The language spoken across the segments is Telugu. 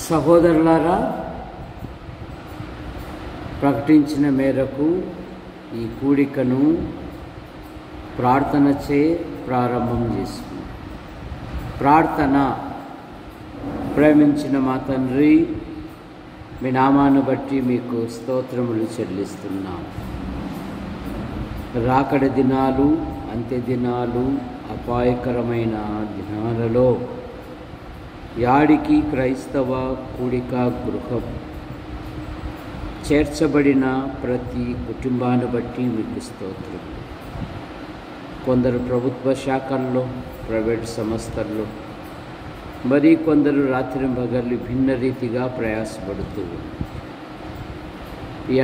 సహోదరులారా, ప్రకటించిన మేరకు ఈ కూడికను ప్రార్థనచే ప్రారంభం చేసుకున్నాం. ప్రార్థన. ప్రేమించిన మా తండ్రి, మీ నామాన్ని బట్టి మీకు స్తోత్రములు చెల్లిస్తున్నాం. రాకడ దినాలు, అంత్య దినాలు, అపాయకరమైన దినాలలో యాడికి క్రైస్తవ కూడిక గృహం చేర్చబడిన ప్రతి కుటుంబాన్ని బట్టి మీకు స్తోత్రం. కొందరు ప్రభుత్వ శాఖల్లో, ప్రైవేట్ సంస్థల్లో, మరి కొందరు రాత్రింబగళ్ళు భిన్న రీతిగా ప్రయాసపడుతూ ఉన్నారు.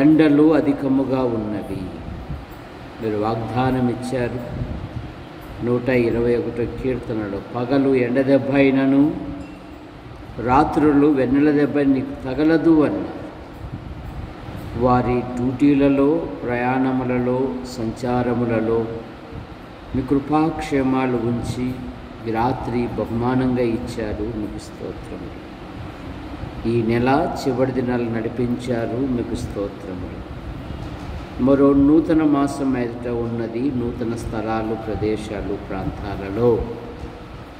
ఎండలు అధికముగా ఉన్నవి. మీరు వాగ్దానం ఇచ్చారు 121 కీర్తనలో, పగలు ఎండ దెబ్బ అయినను రాత్రులు వెన్నెల దెబ్బ నీకు తగలదు అన్నారు. వారి డ్యూటీలలో, ప్రయాణములలో, సంచారములలో మీ కృపాక్షేమాలు ఉంచి ఈ రాత్రి బహుమానంగా ఇచ్చారు. మీకు స్తోత్రములు. ఈ నెల చివరి దినాలు నడిపించారు. మీకు స్తోత్రములు. మరో నూతన మాసం ఎదుట ఉన్నది. నూతన స్థలాలు, ప్రదేశాలు, ప్రాంతాలలో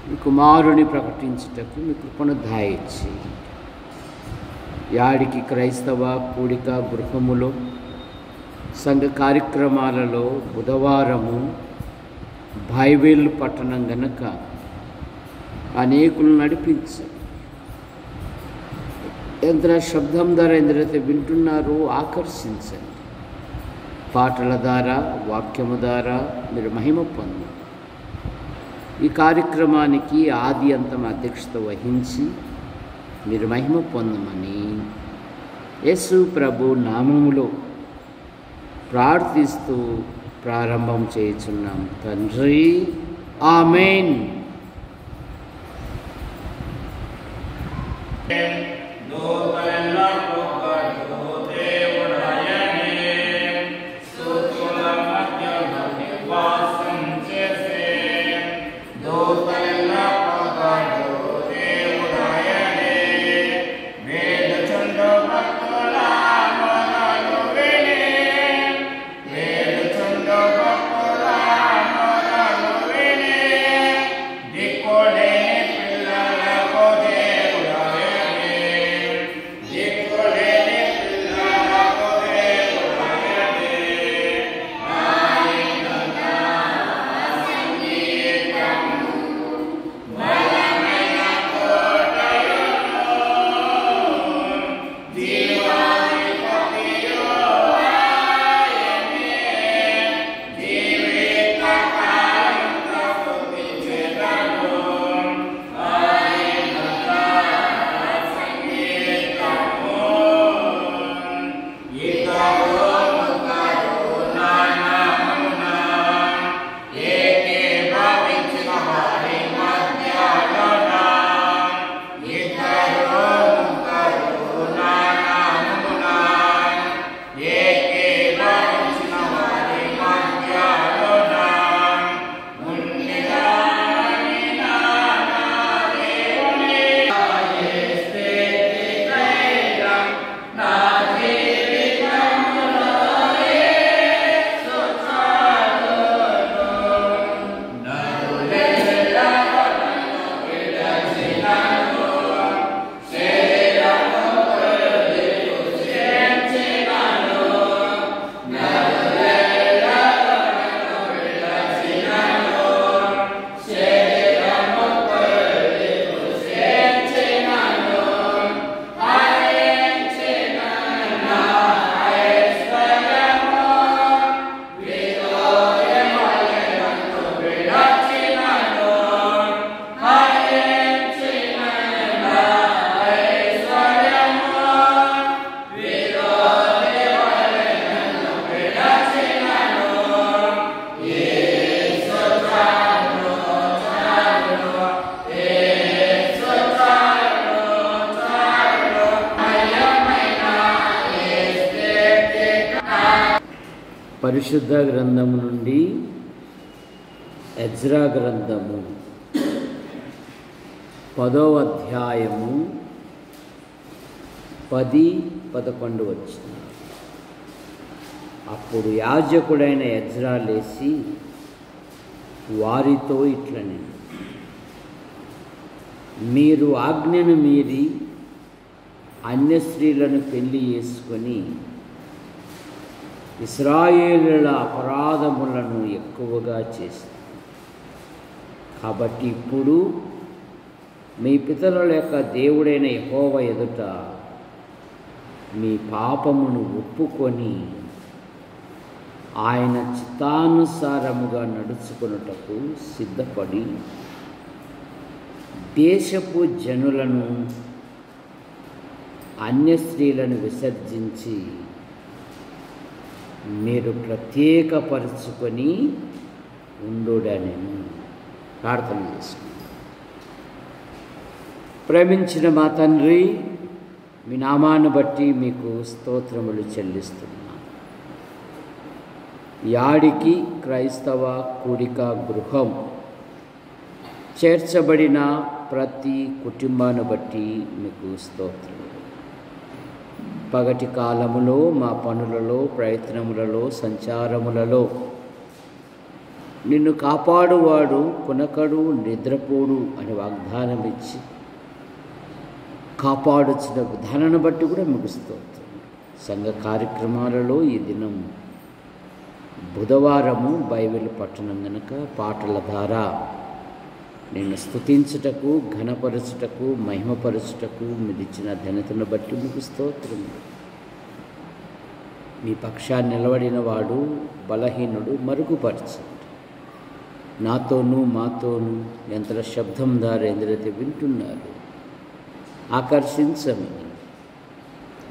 మీ కుమారుని ప్రకటించుటకు మీ కృపను దయచేయండి. యాడికి క్రైస్తవ కూడిక గృహములో సంఘ కార్యక్రమాలలో బుధవారము బైబిల్ పట్టణం గనక అనేకులు నడిపించండి. ఎంత శబ్దం ద్వారా ఎందరైతే వింటున్నారో ఆకర్షించండి. పాటల ద్వారా, వాక్యము ద్వారా మీరు మహిమ పొందండి. ఈ కార్యక్రమానికి ఆది అంతం అధ్యక్షత వహించి మీరు మహిమ పొందమని యేసు ప్రభు నామములో ప్రార్థిస్తూ ప్రారంభం చేయుచున్నాం తండ్రి. ఆమేన్. పరిశుద్ధ గ్రంథము నుండి ఎజ్రా గ్రంథము 10వ అధ్యాయము 10-11 వచ్చిన. అప్పుడు యాజకుడైన ఎజ్రా లేచి వారితో ఇట్లనెను, మీరు ఆజ్ఞను మీరి అన్య స్త్రీలను పెళ్లి చేసుకొని ఇశ్రాయేలుల అపరాధములను ఎక్కువగా చేస్తారు. కాబట్టి ఇప్పుడు మీ పితరుల యొక్క దేవుడైన యెహోవా ఎదుట మీ పాపమును ఒప్పుకొని ఆయన చిత్తానుసారముగా నడుచుకొనుటకు సిద్ధపడి దేశపు జనులను అన్య స్త్రీలను విసర్జించి మీరు ప్రత్యేకపరుచుకొని ఉండుడనెను. ప్రార్థన చేసుకుంటాం. ప్రేమించిన మా తండ్రి, మీ నామాన్ని బట్టి మీకు స్తోత్రములు చెల్లిస్తున్నాను. యాడికి క్రైస్తవ కూడిక గృహం చేర్చబడిన ప్రతి కుటుంబాన్ని బట్టి మీకు స్తోత్రం. పగటి కాలములో మా పనులలో, ప్రయత్నములలో, సంచారములలో నిన్ను కాపాడువాడు కునకడు, నిద్రపోడు అని వాగ్దానం ఇచ్చి కాపాడుచిన విధానాన్ని బట్టి కూడా మీకు స్తోత్రం. సంఘ కార్యక్రమాలలో ఈ దినం బుధవారము బైబిల్ పట్టణం గనక పాటల ద్వారా నిన్ను స్తుతించుటకు, ఘనపరచుటకు, మహిమపరచుటకు మీరిచ్చిన ఘనతను బట్టి మీకు స్తోత్రం. మీ పక్షాన్ని నిలబడిన వాడు బలహీనుడు మరుగుపరచండి. నాతోనూ మాతోనూ యంత్ర శబ్దం ద్వారా ఎందరైతే వింటున్నారు ఆకర్షించమని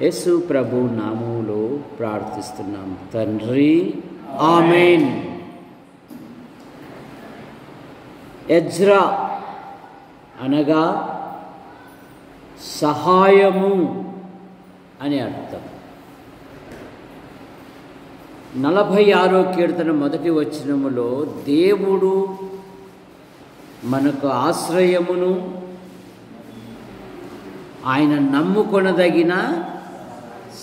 యేసు ప్రభు నామములో ప్రార్థిస్తున్నాం తండ్రి, ఆమేన్. ఎజ్రా అనగా సహాయము అని అర్థం. 46వ కీర్తన 1వ వచనములో దేవుడు మనకు ఆశ్రయమును, ఆయన నమ్ముకొనదగిన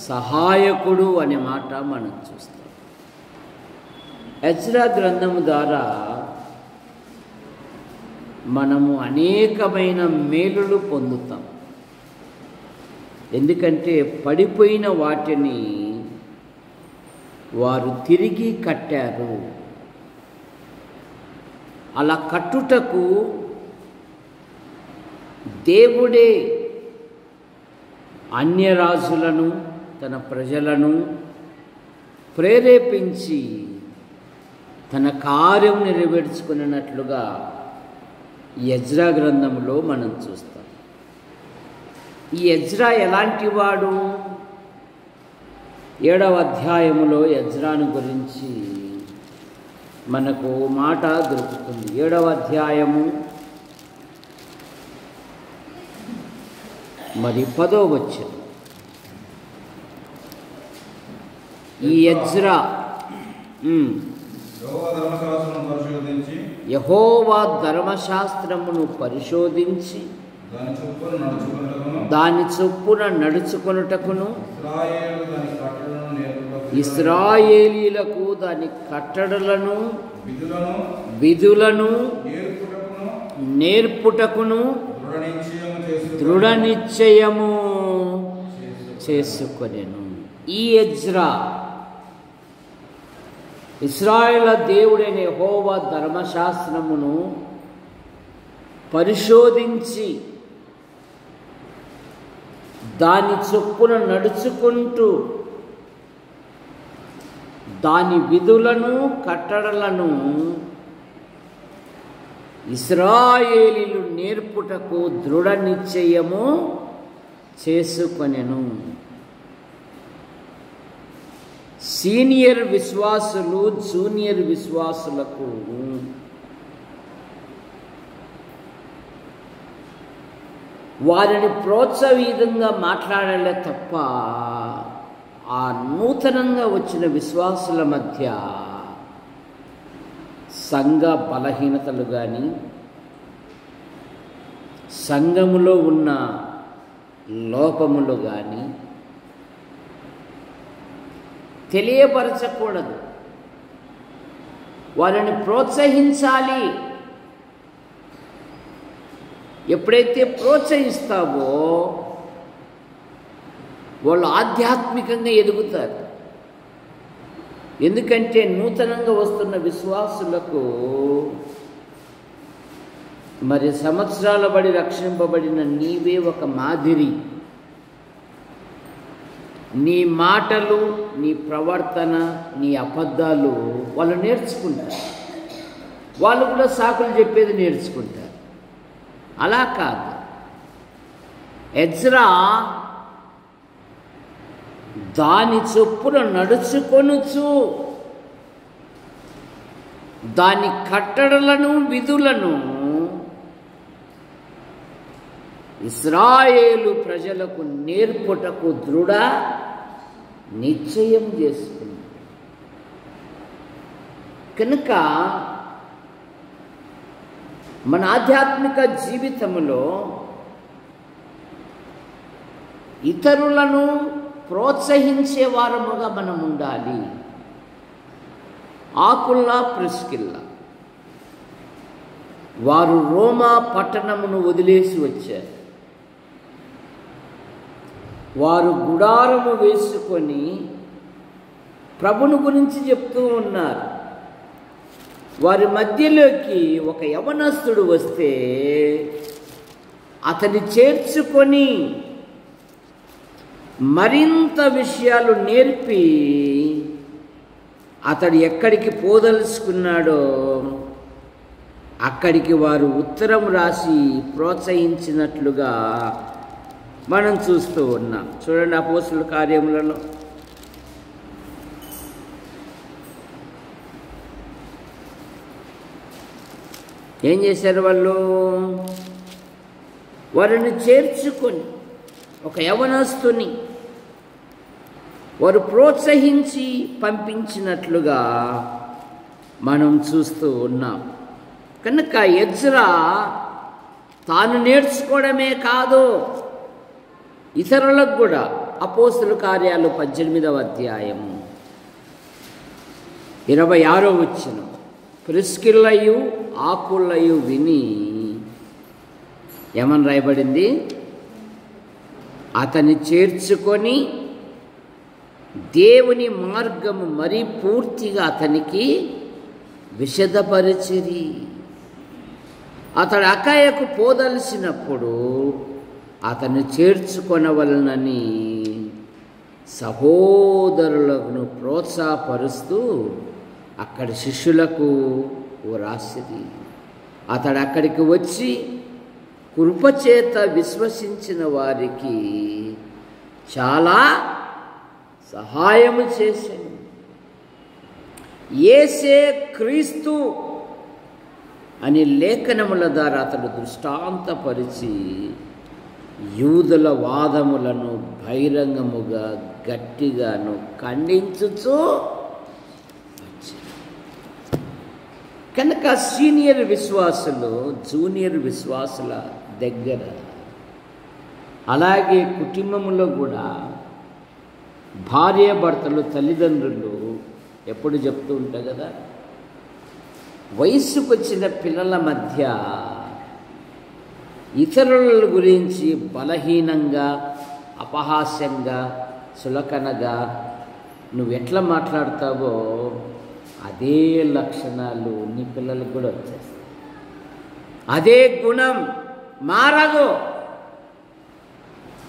సహాయకుడు అనే మాట మనం చూస్తాం. ఎజ్రా గ్రంథము ద్వారా మనము అనేకమైన మేలులు పొందుతాం. ఎందుకంటే పడిపోయిన వాటిని వారు తిరిగి కట్టారు. అలా కట్టుటకు దేవుడే అన్యరాజులను, తన ప్రజలను ప్రేరేపించి తన కార్యం నెరవేర్చుకున్నట్లుగా ఎజ్రా గ్రంథంలో మనం చూస్తాం. ఈ ఎజ్రా ఎలాంటి వాడు? 7వ అధ్యాయములో ఎజ్రాను గురించి మనకు మాట దొరుకుతుంది. 7వ అధ్యాయము మరి 10వ వచనం. ఈ ఎజ్రా యెహోవా ధర్మశాస్త్రమును పరిశోధించి దాని చొప్పున నడుచుకొనుటకును ఇశ్రాయేలీయులకు దాని కట్టడలను విధులను నేర్పుటకును దృఢ నిశ్చయము చేసుకొనెను. ఈ ఎజ్రా ఇశ్రాయేలు దేవుడైన యెహోవా ధర్మశాస్త్రమును పరిశోధించి దాని చొప్పున నడుచుకుంటూ దాని విధులను కట్టడలను ఇశ్రాయేలీయులు నేర్పుటకు దృఢ నిశ్చయము చేసుకొనెను. సీనియర్ విశ్వాసులు జూనియర్ విశ్వాసులకు వారిని ప్రోత్సాహంగా మాట్లాడాలే తప్ప ఆ నూతనంగా వచ్చిన విశ్వాసుల మధ్య సంఘ బలహీనతలు కానీ సంఘములో ఉన్న లోపములు కానీ తెలియపరచకూడదు, వాళ్ళని ప్రోత్సహించాలి. ఎప్పుడైతే ప్రోత్సహిస్తావో వాళ్ళు ఆధ్యాత్మికంగా ఎదుగుతారు. ఎందుకంటే నూతనంగా వస్తున్న విశ్వాసులకు మరి సంవత్సరాల బడి రక్షింపబడిన నీవే ఒక మాదిరి. నీ మాటలు, నీ ప్రవర్తన, నీ అబద్ధాలు వాళ్ళు నేర్చుకుంటారు. వాళ్ళు కూడా సాకులు చెప్పేది నేర్చుకుంటారు. అలా కాదు, ఎజ్రా దాని చొప్పున నడుచుకొనుచు దాని కట్టడలను విధులను ఇశ్రాయేలు ప్రజలకు నేర్పుటకు దృఢ నిశ్చయం చేసుకుంది. కనుక మన ఆధ్యాత్మిక జీవితంలో ఇతరులను ప్రోత్సహించే వారముగా మనం ఉండాలి. ఆకుల్లా ప్రిస్కిల్లా వారు రోమా పట్టణమును వదిలేసి వచ్చారు. వారు గుడారము వేసుకొని ప్రభుని గురించి చెప్తూ ఉన్నారు. వారి మధ్యలోకి ఒక యవనస్తుడు వస్తే అతన్ని చేర్చుకొని మరింత విషయాలు నేర్పి అతడు ఎక్కడికి పోదలుచుకున్నాడో అక్కడికి వారు ఉత్తరం రాసి ప్రోత్సహించినట్లుగా మనం చూస్తూ ఉన్నాం. చూడండి, అపోస్తలుల కార్యములలో ఏం చేశారు వాళ్ళు? వారిని చేర్చుకొని ఒక యవనస్తుని వారు ప్రోత్సహించి పంపించినట్లుగా మనం చూస్తూ ఉన్నాం. కనుక ఎజ్రా తాను నేర్చుకోవడమే కాదు, ఇతరులకు కూడా అపోస్తలుల కార్యాలు 18వ అధ్యాయము 26వ వచనం, ప్రిస్కిల్లయు ఆకులయు విని ఏమని రాయబడింది? అతన్ని చేర్చుకొని దేవుని మార్గము మరీ పూర్తిగా అతనికి విశదపరిచిరి. అతడు అకాయకు పోదలసినప్పుడు అతన్ని చేర్చుకొనవలనని సహోదరులను ప్రోత్సాహపరుస్తూ అక్కడి శిష్యులకు రాసిరి. అతడు అక్కడికి వచ్చి కృపచేత విశ్వసించిన వారికి చాలా సహాయము చేశాను. యేసే క్రీస్తు అని లేఖనముల ద్వారా అతడు దృష్టాంతపరిచి యూదుల వాదములను బహిరంగముగా గట్టిగాను ఖండించుచు వచ్చాడు. కనుక సీనియర్ విశ్వాసులు జూనియర్ విశ్వాసుల దగ్గర, అలాగే కుటుంబంలో కూడా భార్యాభర్తలు, తల్లిదండ్రులు ఎప్పుడు చెప్తూ ఉంటారు కదా, వయస్సుకు వచ్చిన పిల్లల మధ్య ఇతరుల గురించి బలహీనంగా, అపహాస్యంగా, చులకనగా నువ్వు ఎట్లా మాట్లాడతావో అదే లక్షణాలు నీ పిల్లలకు కూడా వచ్చేస్తాయి. అదే గుణం మారదు.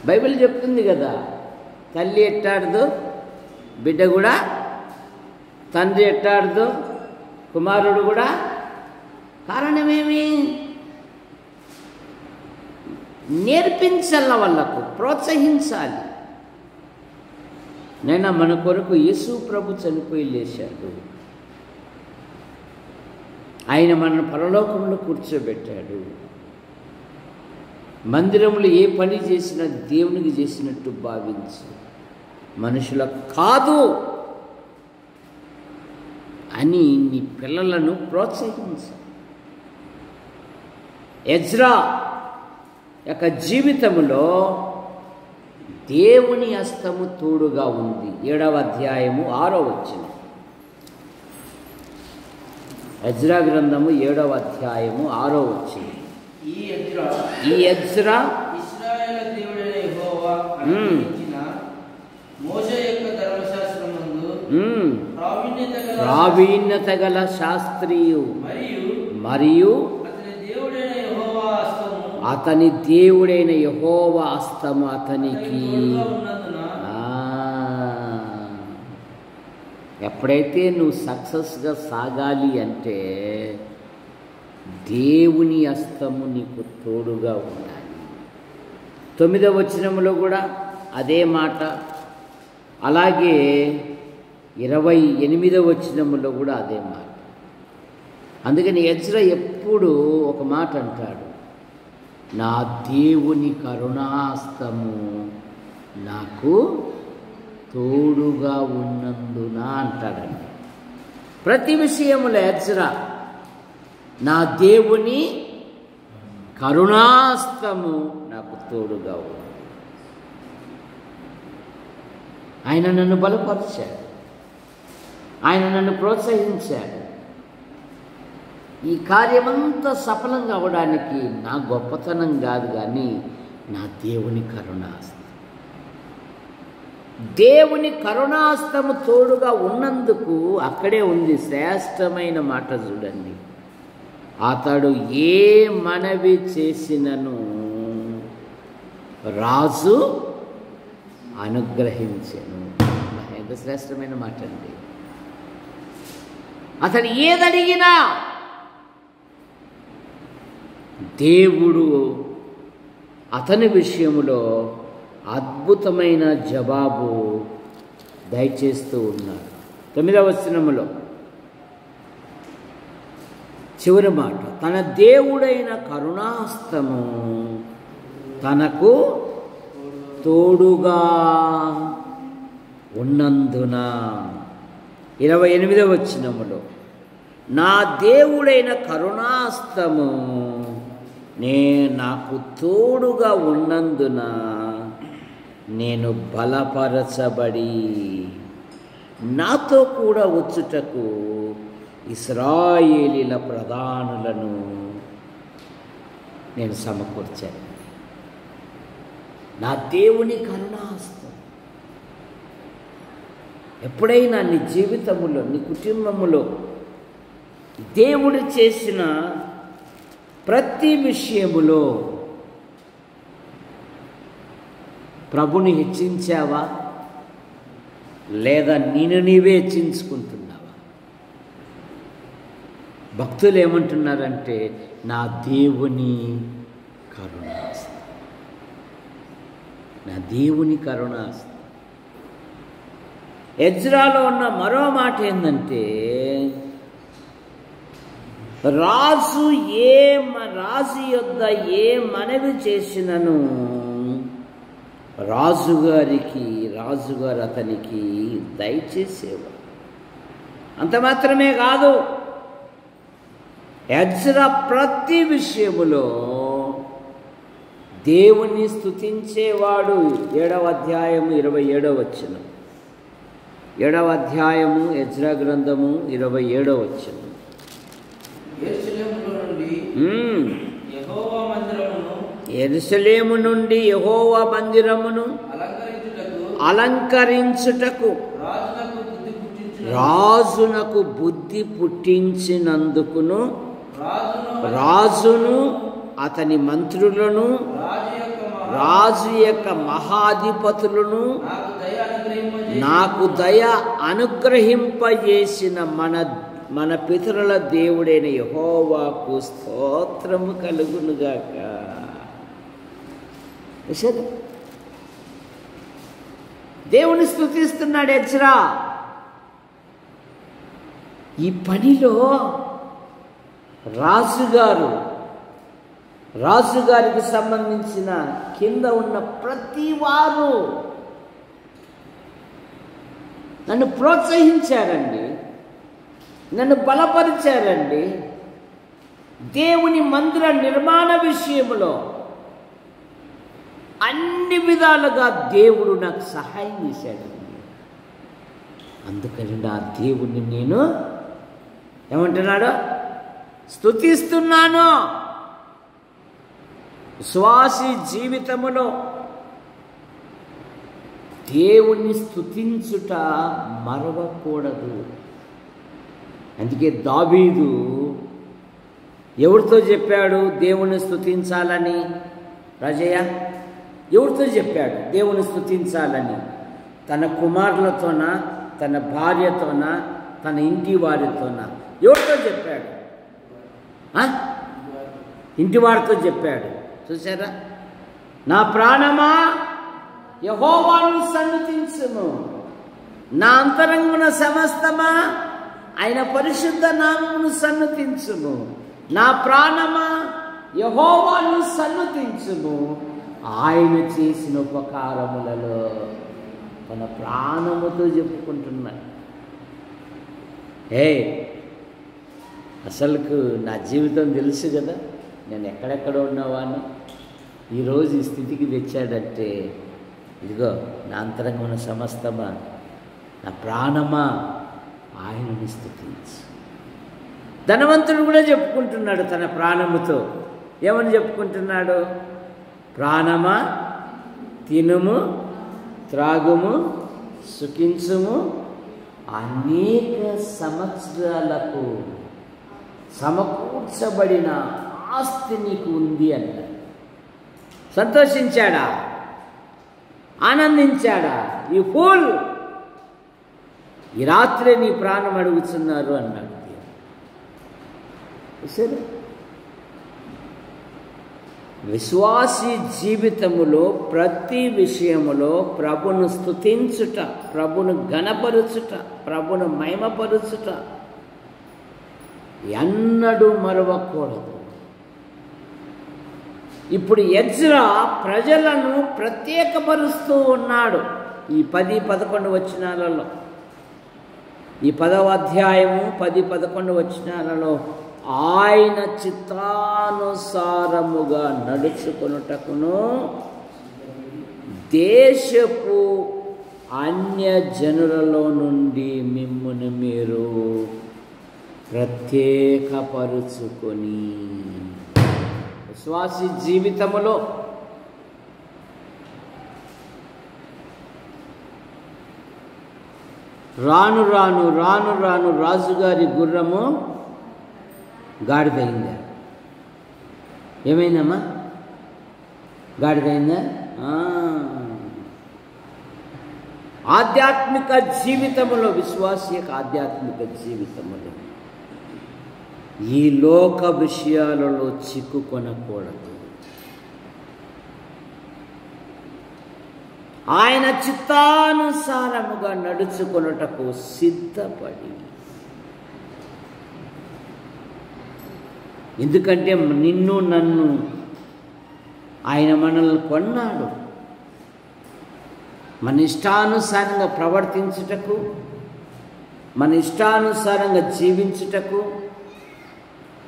బైబిల్ చెప్తుంది కదా, తల్లి ఎట్టాడదు బిడ్డ కూడా, తండ్రి ఎట్టాడదు కుమారుడు కూడా. కారణమేమి? నేర్పించాల, వాళ్ళకు ప్రోత్సహించాలి. నైనా మన కొరకు యేసు ప్రభు చనిపోయి లేచాడు. ఆయన మనను పరలోకంలో కూర్చోబెట్టాడు. మందిరంలో ఏ పని చేసినా దేవునికి చేసినట్టు భావించు, మనుషులకు కాదు అని నీ పిల్లలను ప్రోత్సహించు. ఎజ్రా యొక్క జీవితంలో దేవుని హస్తము తోడుగా ఉంది. 7వ అధ్యాయము 6వ వచనం. ఎజ్రా గ్రంథము 7వ అధ్యాయము 6వ వచనం. ఈ ఎజ్రా ఇశ్రాయేలు దేవుడైన యెహోవా అనుగ్రహించిన మోషే యొక్క ధర్మశాస్త్రమందు ప్రావీణ్యత గల శాస్త్రియు మరియు అతని దేవుడైన యెహోవా హస్తము అతనికి ఎప్పుడైతే నువ్వు సక్సెస్గా సాగాలి అంటే దేవుని హస్తము నీకు తోడుగా ఉండాలి. 9వ వచనంలో కూడా అదే మాట, అలాగే 28వ వచనంలో కూడా అదే మాట. అందుకని ఎజ్రా ఎప్పుడు ఒక మాట అంటాడు, నా దేవుని కరుణాహస్తము నాకు తోడుగా ఉన్నందున అంటాడండి. ప్రతి విషయములో ఎజ్రా నా దేవుని కరుణాహస్తము నాకు తోడుగా ఉంది. ఆయన నన్ను బలపరిచాడు, ఆయన నన్ను ప్రోత్సహించాడు. ఈ కార్యమంతా సఫలంగా అవ్వడానికి నా గొప్పతనం కాదు, కానీ నా దేవుని కరుణాహస్తం. దేవుని కరుణాహస్తము తోడుగా ఉన్నందుకు అక్కడే ఉంది శ్రేష్టమైన మాట. చూడండి, అతడు ఏ మనవి చేసినను రాజు అనుగ్రహించెను. ఎంత శ్రేష్టమైన మాట అండి. అతడు ఏదడిగినా దేవుడు అతని విషయంలో అద్భుతమైన జవాబు దయచేస్తూ ఉన్నాడు. 9వ వచనములో చివరి మాట, తన దేవుడైన కరుణాహస్తము తనకు తోడుగా ఉన్నందున. 28వ వచనములో, నా దేవుడైన కరుణాహస్తము నాకు తోడుగా ఉన్నందున నేను బలపరచబడి నాతో కూడా వచ్చుటకు ఇశ్రాయేలీల ప్రధానులను నేను సమకూర్చాను. నా దేవుని కరుణాహస్తం ఎప్పుడైనా నీ జీవితములో, నీ కుటుంబములో దేవుడు చేసిన ప్రతి విషయములో ప్రభుని హెచ్చించావా, లేదా నిన్ను నీవే హెచ్చించుకుంటున్నావా? భక్తులు ఏమంటున్నారంటే, నా దేవుని కరుణాహస్తం, నా దేవుని కరుణాహస్తం. ఎజ్రాలో ఉన్న మరో మాట ఏంటంటే, రాజు యొద్ద ఏ మనవి చేసినను రాజుగారు అతనికి దయచేసేవారు. అంత మాత్రమే కాదు, ఎజ్రా ప్రతి విషయములో దేవుని స్తుతించేవాడు. 7వ అధ్యాయము 27వ వచనం. 7వ అధ్యాయము ఎజ్రా గ్రంథము 27వ వచనం. యెరూషలేము నుండి యెహోవా మందిరమును అలంకరించుటకు రాజునకు బుద్ధి పుట్టించినందుకును రాజును అతని మంత్రులను రాజు యొక్క మహాధిపతులను నాకు దయ అనుగ్రహింపజేసిన మన పితరుల దేవుడైన యెహోవాకు స్తోత్రము కలుగునుగాక. దేవుని స్తుతిస్తున్నాడు ఎజ్రా. ఈ పనిలో రాజుగారికి సంబంధించిన కింద ఉన్న ప్రతి వారు నన్ను ప్రోత్సహించారండి, నన్ను బలపరిచారండి. దేవుని మందిర నిర్మాణ విషయంలో అన్ని విధాలుగా దేవుడు నాకు సహాయం చేశాడండి. అందుకని నా దేవుణ్ణి నేను ఏమంటున్నాడు? స్తుతిస్తున్నాను. విశ్వాసి జీవితములో దేవుణ్ణి స్తుతించుట మరవకూడదు. అందుకే దావీదు ఎవరితో చెప్పాడు దేవుణ్ణి స్తుతించాలని? రాజయ్య ఎవరితో చెప్పాడు దేవుని స్తుతించాలని? తన కుమారులతోన, తన భార్యతోన, తన ఇంటి వారితోన? ఎవరితో చెప్పాడు? ఇంటి వారితో చెప్పాడు. చూసారా? నా ప్రాణమా యెహోవాను సన్నుతించుము, నా అంతరంగున సమస్తమా ఆయన పరిశుద్ధ నామమును సన్నుతించుము. నా ప్రాణమా యెహోవాను సన్నుతించుము, ఆయన చేసిన ఉపకారములలో. తన ప్రాణముతో చెప్పుకుంటున్నాడు. అసలుకు నా జీవితం తెలుసు కదా, నేను ఎక్కడెక్కడ ఉన్నవాడిని. ఈరోజు ఈ స్థితికి తెచ్చాడంటే, ఇదిగో నా అంతరంగమున సమస్తమా, నా ప్రాణమా ఆయనని స్తుతించు. ధనవంతుడు కూడా చెప్పుకుంటున్నాడు తన ప్రాణముతో. ఏమని చెప్పుకుంటున్నాడు? ప్రాణమా తినుము, త్రాగుము, సుఖించుము, అనేక సంవత్సరాలకు సమకూర్చబడిన ఆస్తి నీకు ఉంది అన్నాడు. సంతోషించాడా? ఆనందించాడా? ఈ ఫూల్, ఈ రాత్రే నీ ప్రాణం అడుగుతున్నారు అన్నాడు. సరే, విశ్వాసి జీవితములో ప్రతి విషయములో ప్రభును స్తుతించుట, ప్రభును ఘనపరుచుట, ప్రభును మహిమపరుచుట ఎన్నడూ మరవకూడదు. ఇప్పుడు ఎజ్రా ప్రజలను ప్రత్యేకపరుస్తూ ఉన్నాడు. ఈ 10-11 వచనాలలో, ఈ 10వ అధ్యాయము 10-11 వచనాలలో ఆయన చిత్తానుసారముగా నడుచుకొనుటకును దేశపు అన్య జనులలో నుండి మిమ్మును మీరు ప్రత్యేకపరుచుకొని. విశ్వాసి జీవితములో రాను రాను రాను రాను రాజుగారి గుర్రము గాడిదైందా? ఏమైందమ్మా? గాడిదైందా? ఆధ్యాత్మిక జీవితంలో, విశ్వాసి యొక్క ఆధ్యాత్మిక జీవితంలో ఈ లోక విషయాలలో చిక్కుకొనకూడదు. ఆయన చిత్తానుసారముగా నడుచుకొనుటకు సిద్ధపడి. ఎందుకంటే నిన్ను నన్ను ఆయన మనల్ని కొన్నాడు. మన ఇష్టానుసారంగా ప్రవర్తించుటకు, మన ఇష్టానుసారంగా జీవించుటకు,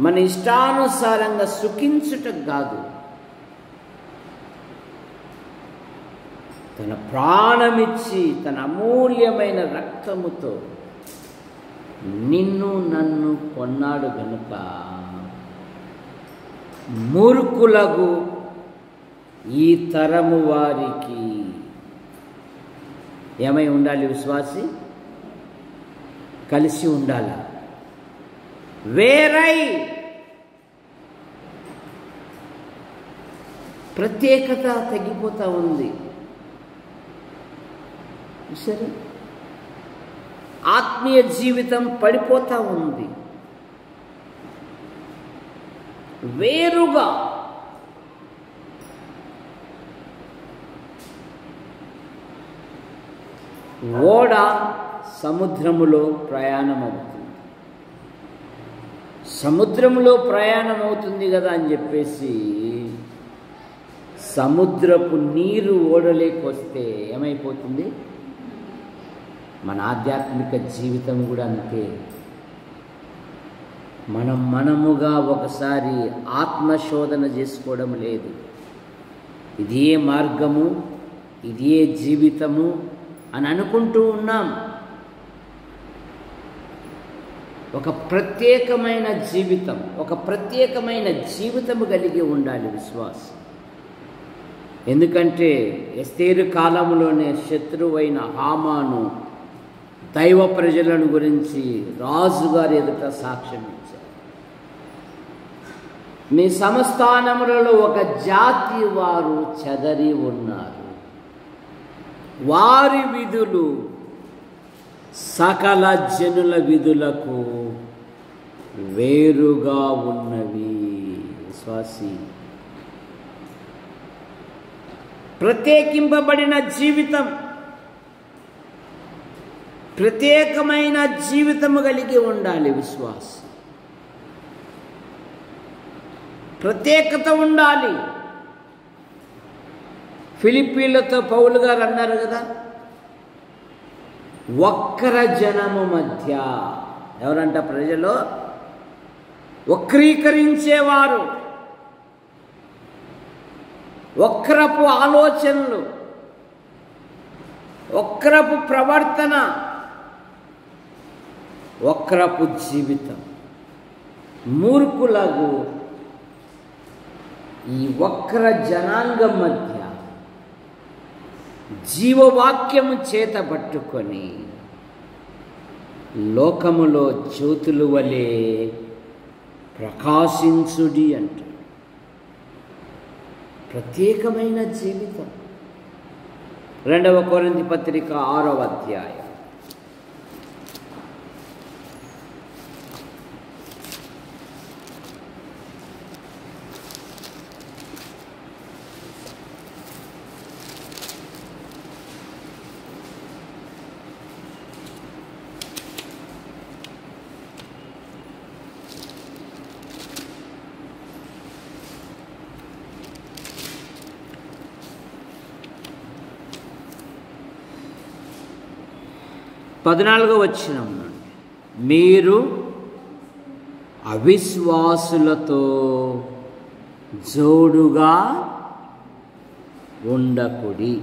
మన ఇష్టానుసారంగా సుఖించుటకు కాదు. తన ప్రాణమిచ్చి తన అమూల్యమైన రక్తముతో నిన్ను నన్ను కొన్నాడు గనుక మూర్ఖులకు ఈ తరము వారికి ఏమై ఉండాలి? విశ్వాసి కలిసి ఉండాలి. వేరై ప్రత్యేకత తగ్గిపోతూ ఉంది. సరే, ఆత్మీయ జీవితం పడిపోతూ ఉంది. వేరుగా ఓడ సముద్రములో ప్రయాణం అవుతుంది. సముద్రంలో ప్రయాణం అవుతుంది కదా అని చెప్పేసి సముద్రపు నీరు ఓడలేకొస్తే ఏమైపోతుంది? మన ఆధ్యాత్మిక జీవితం కూడా అంతే. మనముగా ఒకసారి ఆత్మశోధన చేసుకోవడం లేదు. ఇదే మార్గము, ఇదే జీవితము అని అనుకుంటూ ఉన్నాం. ఒక ప్రత్యేకమైన జీవితం, ఒక ప్రత్యేకమైన జీవితము కలిగి ఉండాలి విశ్వాసం. ఎందుకంటే ఎస్తేరు కాలంలోనే శత్రువైన హామాను దైవ ప్రజలను గురించి రాజుగారి ఎదుట సాక్ష్యం ఇచ్చారు. మీ సంస్థానములలో ఒక జాతి వారు చెదరి ఉన్నారు, వారి విధులు సకల జనుల విధులకు వేరుగా ఉన్నవి. విశ్వాసి, ప్రత్యేకింపబడిన జీవితం, ప్రత్యేకమైన జీవితము కలిగి ఉండాలి విశ్వాసి. ప్రత్యేకత ఉండాలి. ఫిలిప్పీలతో పౌలు గారు అన్నారు కదా, వక్ర జనము మధ్య, ఎవరంట ప్రజలు? వక్రీకరించేవారు, వక్రపు ఆలోచనలు, వక్రపు ప్రవర్తన, వక్రపు జీవితం, మూర్ఖులకు ఈ వక్ర జనాంగం మధ్య జీవవాక్యము చేత పట్టుకొని లోకములో జ్యోతుల వలె ప్రకాశించుడి అంటాడు. ప్రత్యేకమైన జీవితం. 2వ కొరింథీ పత్రిక 6వ అధ్యాయం. పద్నాలుగో వచనం నుండి, మీరు అవిశ్వాసులతో జోడుగా ఉండకుడి,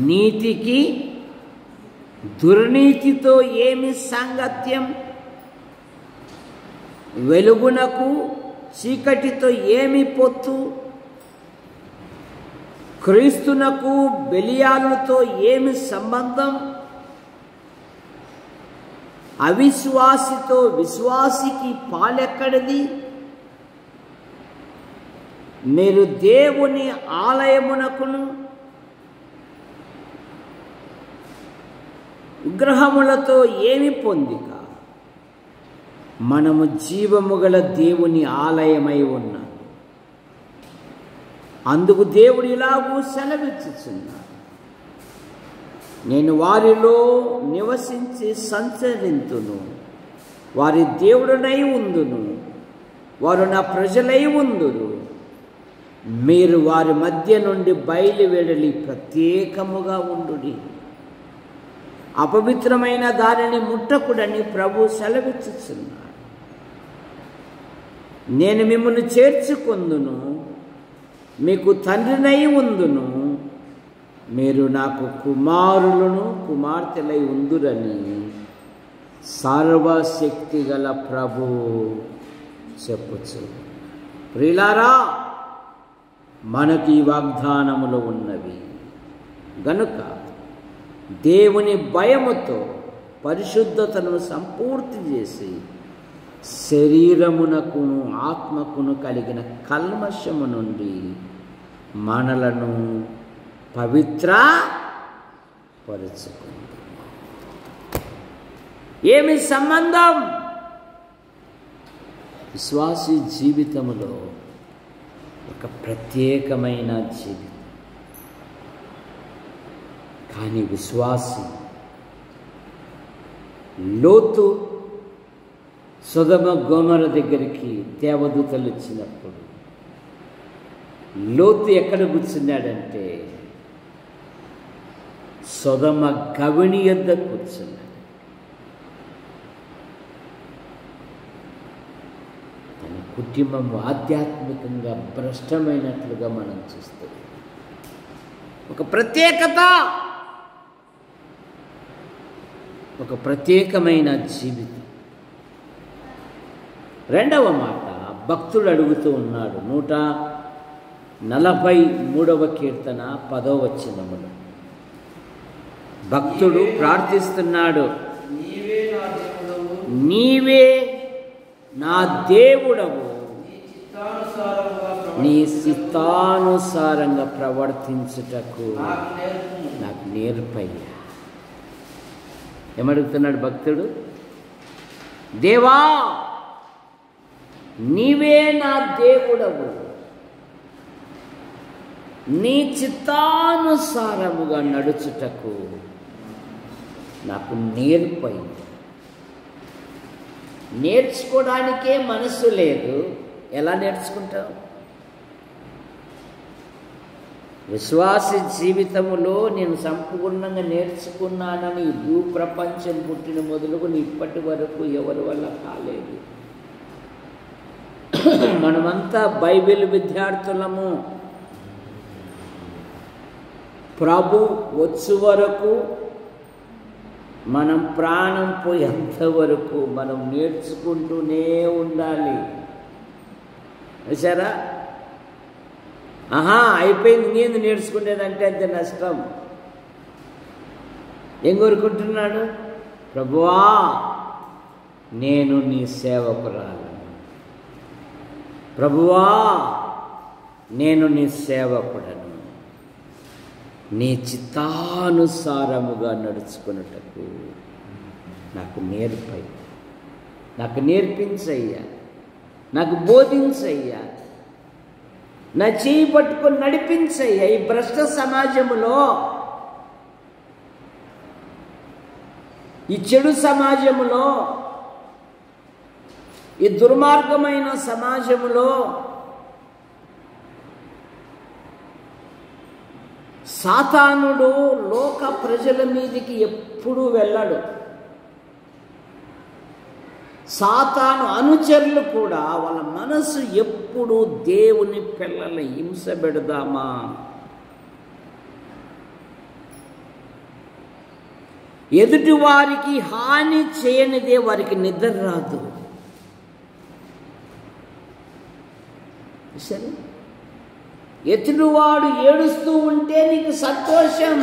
నీతికి దుర్నీతితో ఏమి సాంగత్యం, వెలుగునకు చీకటితో ఏమి పొత్తు, క్రీస్తునకు బెలియాలతో ఏమి సంబంధం, అవిశ్వాసితో విశ్వాసికి పాలెక్కడిది, మీరు దేవుని ఆలయమునకును విగ్రహములతో ఏమి పొందిక, మనము జీవము గల దేవుని ఆలయమై ఉన్నాం. అందుకు దేవుడు ఇలాగూ సెలవిచ్చుచున్నాడు, నేను వారిలో నివసించి సంచరింతును, వారి దేవుడునై ఉందును, వారు నా ప్రజలై ఉందురు, మీరు వారి మధ్య నుండి బయలువెడలి ప్రత్యేకముగా ఉండుడి, అపవిత్రమైన దానిని ముట్టకుడని ప్రభు సెలవిచ్చుచున్నాడు. నేను మిమ్మల్ని చేర్చుకొందును, మీకు తండ్రినై ఉందును, మీరు నాకు కుమారులను కుమార్తెలై ఉందురని సర్వశక్తి గల ప్రభు చెప్పుచు. ప్రియులారా, మనకి ఈ వాగ్దానములు ఉన్నవి గనుక దేవుని భయముతో పరిశుద్ధతను సంపూర్తి చేసి శరీరమునకును ఆత్మకును కలిగిన కల్మషము నుండి మనలను పవిత్ర పరుచుకుంది. ఏమి సంబంధం? విశ్వాసి జీవితంలో ఒక ప్రత్యేకమైన జీవితం. కానీ విశ్వాసి లోతు సొదొమ గొమొర దగ్గరికి దేవదూతలు వచ్చినప్పుడు లోతు ఎక్కడ కూర్చున్నాడంటే సొదొమ గవిని యొద్ద కూర్చున్నాడు. తన కుటుంబము ఆధ్యాత్మికంగా భ్రష్టమైనట్లుగా మనం చూస్తాం. ఒక ప్రత్యేకత, ఒక ప్రత్యేకమైన జీవితం. రెండవ మాట భక్తుడు అడుగుతూ ఉన్నాడు 143వ కీర్తన 10వ వచనములో భక్తుడు ప్రార్థిస్తున్నాడు, నీవే నా దేవుడవు, నీ చిత్తానుసారంగా ప్రవర్తించుటకు నాకు నేర్పయ్యా. ఏమడుగుతున్నాడు భక్తుడు? దేవా, నీవే నా దేవుడవు, నీ చిత్తానుసారముగా నడుచుటకు నాకు నేర్పయ్యా. నేర్చుకోవడానికే మనసు లేదు, ఎలా నేర్చుకుంటావు? విశ్వాస జీవితములో నేను సంపూర్ణంగా నేర్చుకున్నానని ఈ భూప్రపంచం పుట్టిన మొదలుకొని ఇప్పటి వరకు ఎవరి వల్ల కాలేదు. మనమంతా బైబిల్ విద్యార్థులము. ప్రభు వచ్చు వరకు, మనం ప్రాణం పోయేంత వరకు మనం నేర్చుకుంటూనే ఉండాలి. చూసారా? అయిపోయింది, నేను నేర్చుకునేదంటే అంతే నష్టం. ఏం కోరుకుంటున్నాడు? ప్రభువా, నేను నీ సేవకురాలు. ప్రభువా, నేను నీ సేవకుడను. నీ చిత్తానుసారముగా నడుచుకున్నటకు నాకు నేర్పయ్యా, నాకు నేర్పించయ్యా, నాకు బోధించయ్యా, నా చేయి పట్టుకొని నడిపించయ్యా. ఈ భ్రష్ట సమాజములో, ఈ చెడు సమాజములో, ఈ దుర్మార్గమైన సమాజములో సాతానుడు లోక ప్రజల మీదికి ఎప్పుడూ వెళ్ళాడు. సాతాను అనుచరులు కూడా వాళ్ళ మనసు ఎప్పుడు దేవుని పిల్లల్ని హింస పెడదామా, ఎదుటి వారికి హాని చేయనిదే వారికి నిద్ర రాదు. సరే, ఎదుటివాడు ఏడుస్తూ ఉంటే నీకు సంతోషం.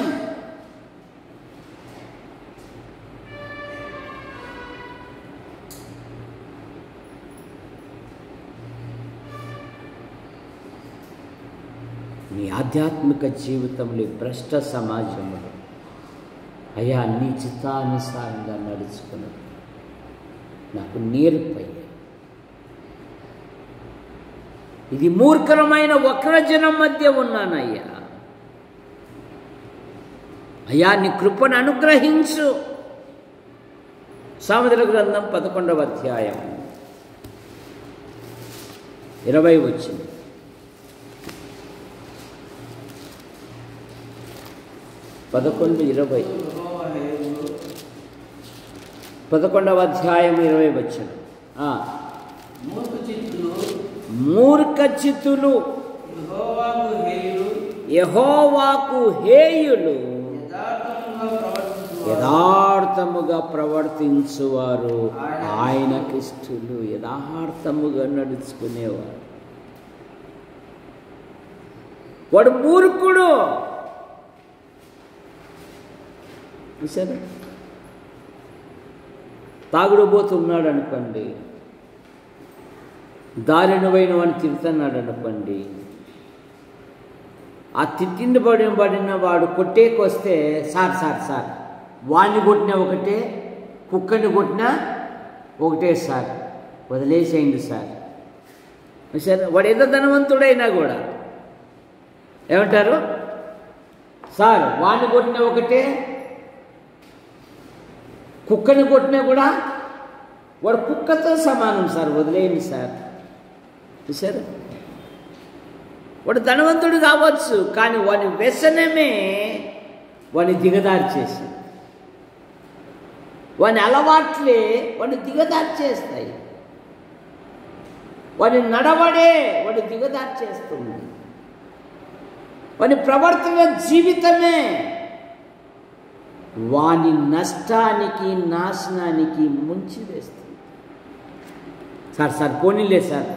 నీ ఆధ్యాత్మిక జీవితంలో భ్రష్ట సమాజంలో అయ్యా నీ చిత్తానుసారంగా నడుచుకున్నది నాకు నేర్పయ్యా. ఇది మూర్ఖమైన వక్రజనం మధ్య ఉన్నానయ్యా. అయ్యా నీ కృపను అనుగ్రహించు. సామెతల గ్రంథం 11వ అధ్యాయం 20 వచ్చింది. 11:20 11వ అధ్యాయం 20 వచ్చింది. మూర్ఖ చిత్తులు యెహోవాకు హేయులు, యథార్థముగా ప్రవర్తించువారు ఆయనకిష్టులు. యథార్థముగా నడుచుకునేవారు. వాడు మూర్ఖుడు. చూసారా? తాగుడుపోతున్నాడు అనుకోండి, దారిన పోయిన వాడిని తిడుతున్నాడు అనుకోండి, ఆ పడిన వాడు కొట్టేకొస్తే సార్ సార్ సార్ వాడిని కొట్టినా ఒకటే, కుక్కని కొట్టినా ఒకటే సార్, వదిలేసేయండి సార్. సరే, వాడు ఎంత ధనవంతుడైనా కూడా ఏమంటారు? సార్ వాడిని కొట్టినా ఒకటే, కుక్కని కొట్టినా కూడా వాడు కుక్కతో సమానం సార్, వదిలేయండి సార్. చూసారు? వాడు ధనవంతుడు కావచ్చు, కానీ వాని వ్యసనమే వాని దిగదారి చేసింది. వాని అలవాట్లే వాడిని దిగదారి చేస్తాయి. వాడి నడవడే వాడి దిగదార్చేస్తుంది. వాని ప్రవర్తన జీవితమే వాని నష్టానికి నాశనానికి ముంచివేస్తుంది. సార్ పోనీలే సార్,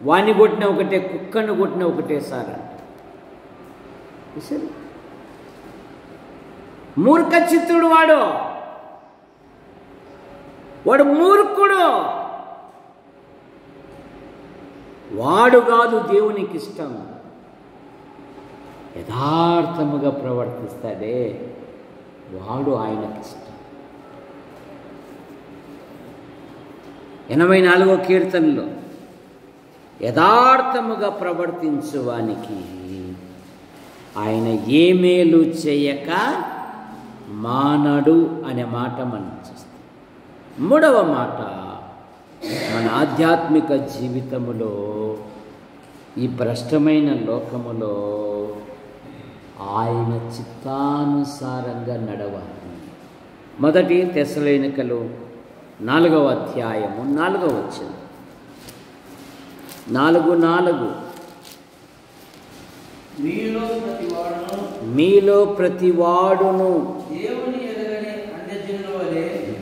వాణ్ణి కొట్టిన ఒకటే, కుక్కను కొట్టిన ఒకటే సార్ అంట. మూర్ఖ చిత్తుడు వాడు మూర్ఖుడు. వాడు కాదు దేవునికి ఇష్టం. యథార్థముగా ప్రవర్తిస్తాడే వాడు ఆయనకి ఇష్టం. 84వ కీర్తనలో యథార్థముగా ప్రవర్తించువానికి ఆయన ఏ మేలు చేయక మానడు అనే మాట మనం చూస్తాం. 3వ మాట, మన ఆధ్యాత్మిక జీవితములో ఈ భ్రష్టమైన లోకములో ఆయన చిత్తానుసారంగా నడవాలి. 1 తెస్సలోనికలు 4వ అధ్యాయము 4వ వచనం. 4:4 మీలో ప్రతివాడును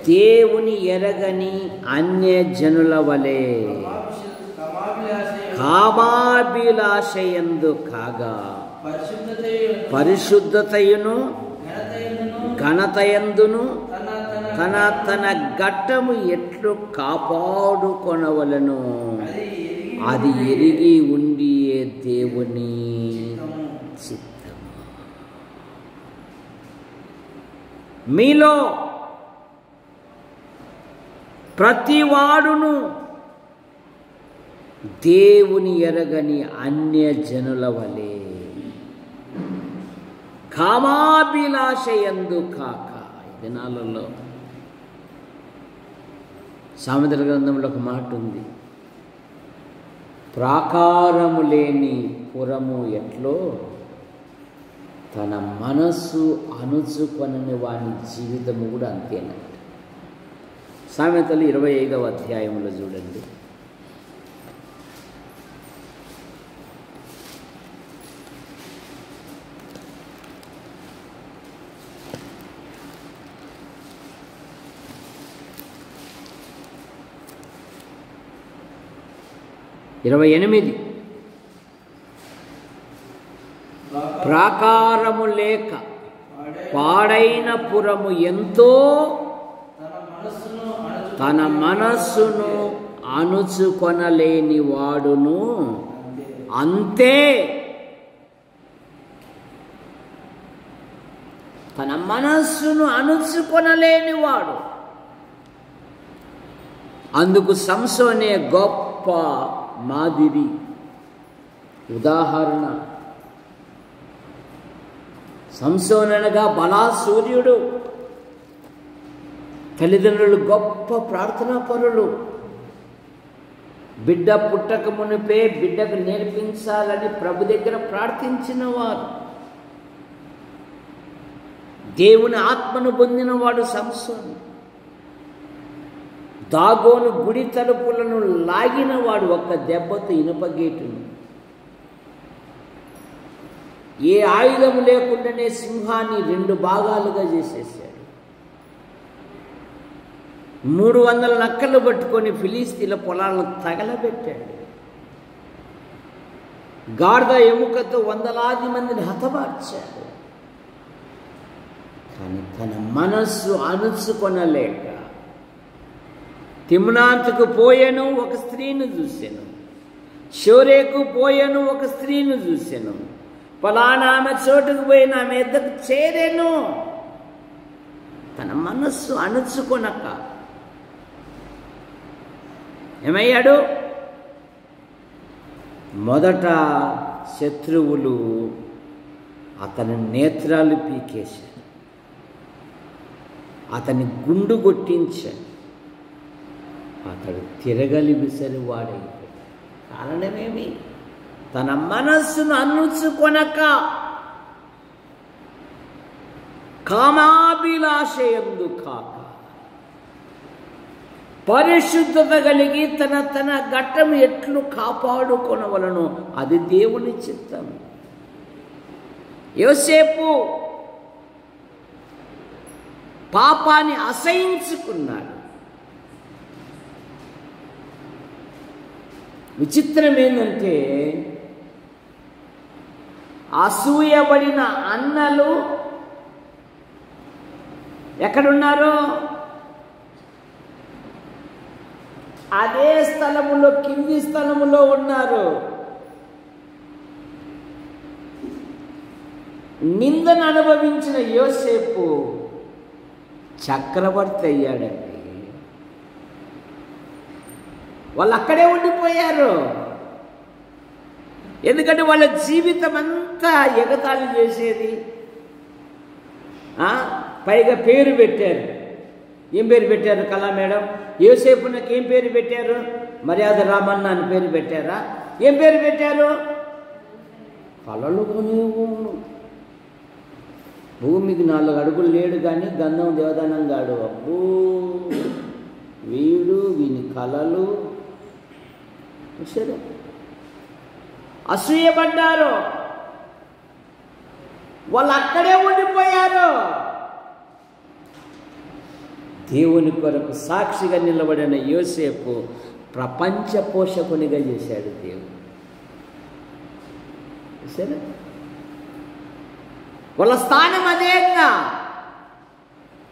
దేవుని ఎరగని అన్యజనుల వలె కామాభిలాషయందు కాగా పరిశుద్ధతయును ఘనతయందును తన ఘట్టము ఎట్లు కాపాడుకొనవలను అది ఎరిగి ఉండియే దేవుని చిత్తము. మీలో ప్రతివాడును దేవుని ఎరగని అన్యజనుల వలె కామాభిలాషయందు కాక. ఈ దినాలలో సామెతల గ్రంథంలో ఒక మాట ఉంది, ప్రాకారము లేని పురము ఎట్లో తన మనస్సు అణుచుకొనని వాని జీవితము కూడా అంతేనంట. సామెతలు 25వ అధ్యాయంలో చూడండి. ప్రాకారము లేక పాడైన పురము ఎంతో తన మనస్సును అణుచుకొనలేని వాడును అంతే. తన మనస్సును అణుచుకొనలేని వాడు. అందుకు సంసోనే గొప్ప మాదిరి, ఉదాహరణ. సంసోననగా బలాసూర్యుడు, తల్లిదండ్రులు గొప్ప ప్రార్థనా పరులు. బిడ్డ పుట్టక మునిపే బిడ్డకు నేర్పించాలని ప్రభు దగ్గర ప్రార్థించిన వారు. దేవుని ఆత్మను పొందినవాడు సంసోను. దాగోను గుడి తలుపులను లాగినవాడు ఒక్క దెబ్బతో ఇనుపగేటును. ఏ ఆయుధం లేకుండానే సింహాన్ని 2 భాగాలుగా చేసేసాడు. 300 నక్కలు పట్టుకొని ఫిలిస్తీన్ల పొలాలను తగలబెట్టాడు. గాడిద ఎముకతో 100లాది మందిని హతమార్చాడు. కానీ తన మనస్సు అణుచుకొనలేక తిమ్నాతుకు పోయాను, ఒక స్త్రీని చూశాను. షోరేకు పోయాను, ఒక స్త్రీని చూశాను. ఫలానా ఆమె చోటుకు పోయి ఆమె ఎద్దకు చేరాను. తన మనస్సు అణుచుకొనక ఏమయ్యాడు? మొదట శత్రువులు అతని నేత్రాలు పీకేశారు, అతని గుండు కొట్టించారు. అతడు తిరగలి విసరి వాడైపోయాడు. కారణమేమి? తన మనస్సును అణుచుకొనక కామాభిలాషయందు కాక. పరిశుద్ధత కలిగి తన ఘట్టం ఎట్లు కాపాడుకొనవలనో అది దేవుని చిత్తం. యోసేపు పాపాన్ని అసహించుకున్నాడు. విచిత్రం ఏంటంటే అసూయబడిన అన్నలు ఎక్కడున్నారో అదే స్థలములో, కింది స్థలములో ఉన్నారు. నిందను అనుభవించిన యోసేపు చక్రవర్తి అయ్యాడండి. వాళ్ళు అక్కడే ఉండిపోయారు. ఎందుకంటే వాళ్ళ జీవితం అంతా ఎగతాళి చేసేది. పైగా పేరు పెట్టారు. ఏం పేరు పెట్టారు? కళా మేడం, యోసేపు నాకు ఏం పేరు పెట్టారు? మర్యాద రామన్న అని పేరు పెట్టారా? ఏం పేరు పెట్టారు? కళలు భూమికి 4 అడుగులు లేడు కానీ గంధం దేవదానం గాడు. అబ్బో, వీడు వీని కళలు సరే అసూయపడ్డారు. వాళ్ళు అక్కడే ఉండిపోయారు. దేవుని కొరకు సాక్షిగా నిలబడిన యోసేపు ప్రపంచ పోషకునిగా చేశాడు దేవుడు. సరే, వాళ్ళ స్థానం అదేగా.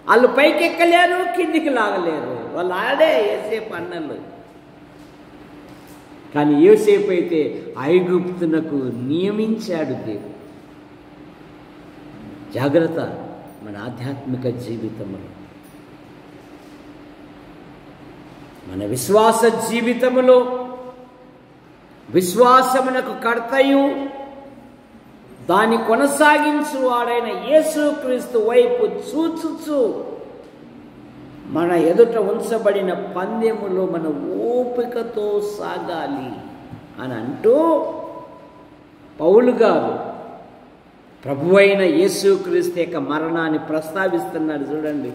వాళ్ళు పైకెక్కలేరు, కిందికి లాగలేరు. వాళ్ళు ఆడే యోసేపు అన్నలు. కానీ యోసేపు అయితే ఐగుప్తునకు నియమించాడు దేవుడు. జాగ్రత్త మన ఆధ్యాత్మిక జీవితంలో, మన విశ్వాస జీవితములో విశ్వాసమునకు కర్తయు దాన్ని కొనసాగించువాడైన యేసుక్రీస్తు వైపు చూచుచు మన ఎదుట ఉంచబడిన పందెములో మన ఓపికతో సాగాలి అని అంటూ పౌలు గారు ప్రభువైన యేసుక్రీస్తు యొక్క మరణాన్ని ప్రస్తావిస్తున్నాడు. చూడండి,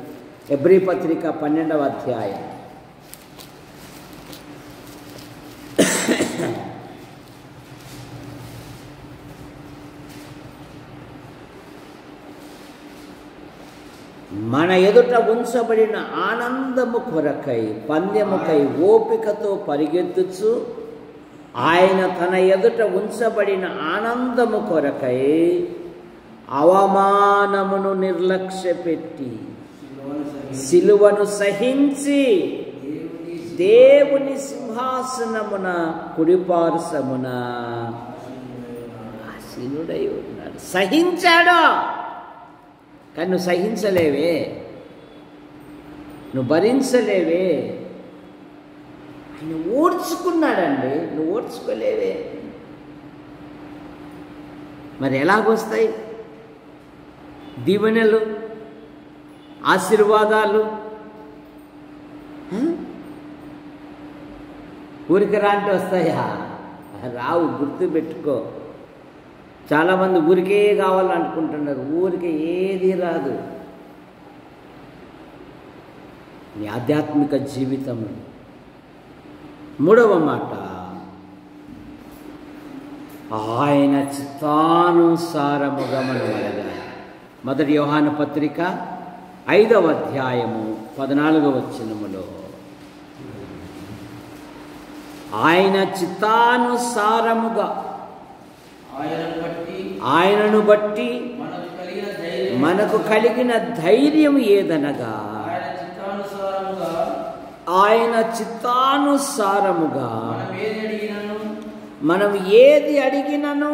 హెబ్రీ పత్రిక 12వ అధ్యాయం. మన ఎదుట ఉంచబడిన ఆనందము కొరకై పందెముకై ఓపికతో పరిగెత్తుచు ఆయన తన ఎదుట ఉంచబడిన ఆనందము కొరకై అవమానమును నిర్లక్ష్యపెట్టి సిలువను సహించి దేవుని సింహాసనమున కుడిపార్శ్వమున ఆసీనుడై ఉన్నాడు. సహించాడు. కానీ నువ్వు సహించలేవే, నువ్వు భరించలేవే. ఆయన ఓడ్చుకున్నాడండి, నువ్వు ఓడ్చుకోలేవే. మరి ఎలాగొస్తాయి దీవెనలు, ఆశీర్వాదాలు? ఊరికి రాంటి వస్తాయా? రావు, గుర్తుపెట్టుకో. చాలామంది ఊరికే కావాలనుకుంటున్నారు. ఊరికే ఏది రాదు. నీ ఆధ్యాత్మిక జీవితం. 3వ మాట, ఆయన చిత్తానుసారముగా మనం అడగాలి. 1 యోహాను పత్రిక 5వ అధ్యాయము 14వ వచనములో ఆయన చిత్తానుసారముగా ఆయనను బట్టి మనకు కలిగిన ధైర్యం ఏదనగా ఆయన చిత్తానుసారముగా మనం ఏది అడిగినను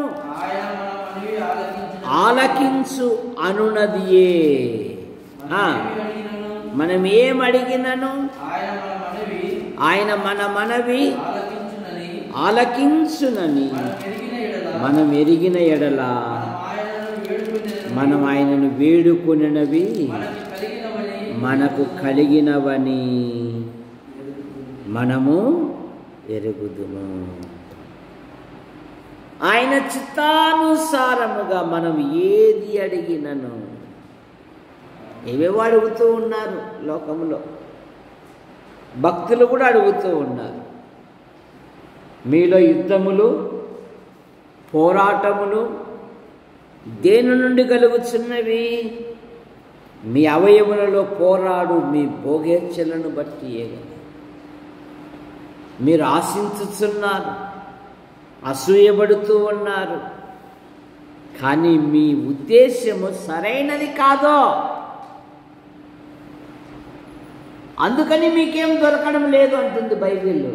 ఆలకించు అనునదియే. మనం ఏం అడిగినను ఆయన మన మనవి ఆలకించునని మనం ఎరిగిన ఎడల మనం ఆయనను వేడుకొనినవి మనకు కలిగినవని మనము ఎరుగుదుము. ఆయన చిత్తానుసారముగా మనం ఏది అడిగినను, ఏవేవో అడుగుతూ ఉన్నారు లోకంలో. భక్తులు కూడా అడుగుతూ ఉన్నారు, మీలో యుద్ధములు పోరాటములు దేని నుండి కలుగుచున్నవి? మీ అవయములలో పోరాడు మీ భోగేచ్ఛలను బట్టి మీరు ఆశించుచున్నారు, అసూయపడుతూ ఉన్నారు, కానీ మీ ఉద్దేశము సరైనది కాదో, అందుకని మీకేం దొరకడం లేదు అంటుంది బైబిల్లో.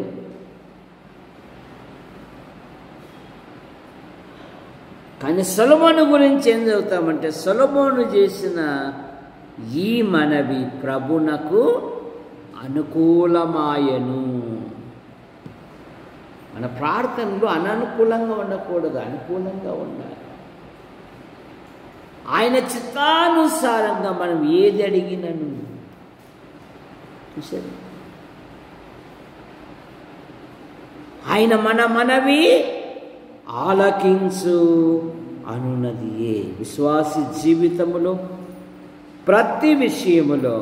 కానీ సొలొమోను గురించి ఏం చదువుతామంటే, సొలొమోను చేసిన ఈ మనవి ప్రభునకు అనుకూలమాయను. మన ప్రార్థనలు అననుకూలంగా ఉండకూడదు, అనుకూలంగా ఉండాలి. ఆయన చిత్తానుసారంగా మనం ఏది అడిగినను చూసారు, ఆయన మన మనవి ఆలకించు అనున్నదియే. విశ్వాసి జీవితములో ప్రతి విషయములో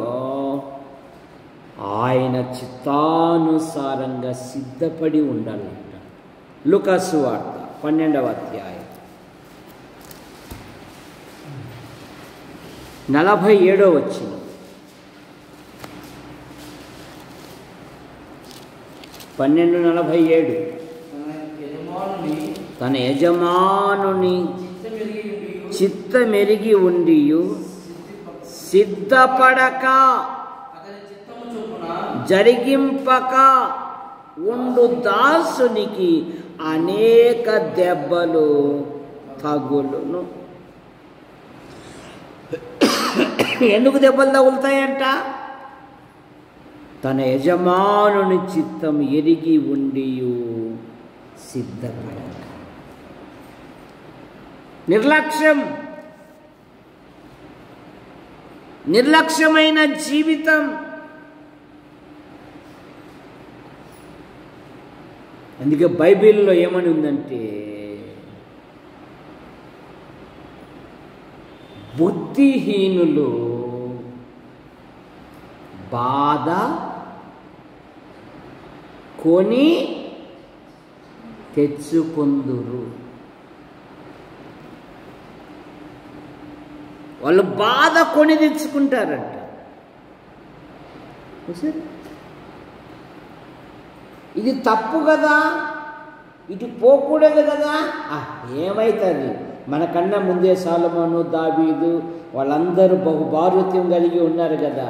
ఆయన చిత్తానుసారంగా సిద్ధపడి ఉండాలంట. లూకా సువార్త 12వ అధ్యాయం 47వ వచనం. 12:47 తన యజమానుని చిత్తమెరిగి ఉండి సిద్ధపడక జరిగింపక ఉండు దాసునికి అనేక దెబ్బలు తగులును. ఎందుకు దెబ్బలు తగులుతాయంట? తన యజమానుని చిత్తం ఎరిగి ఉండి సిద్ధపడక. నిర్లక్ష్యమైన జీవితం. అందుకే బైబిల్లో ఏమని ఉందంటే, బుద్ధిహీనులు బాధ కొని తెచ్చుకొందురు. వాళ్ళు బాధ కొని తెచ్చుకుంటారంట. ఇది తప్పు కదా, ఇటు పోకూడదు కదా. ఏమవుతుంది? మనకన్నా ముందే సొలొమోను, దావీదు వాళ్ళందరూ బహుభారుత్యం కలిగి ఉన్నారు కదా,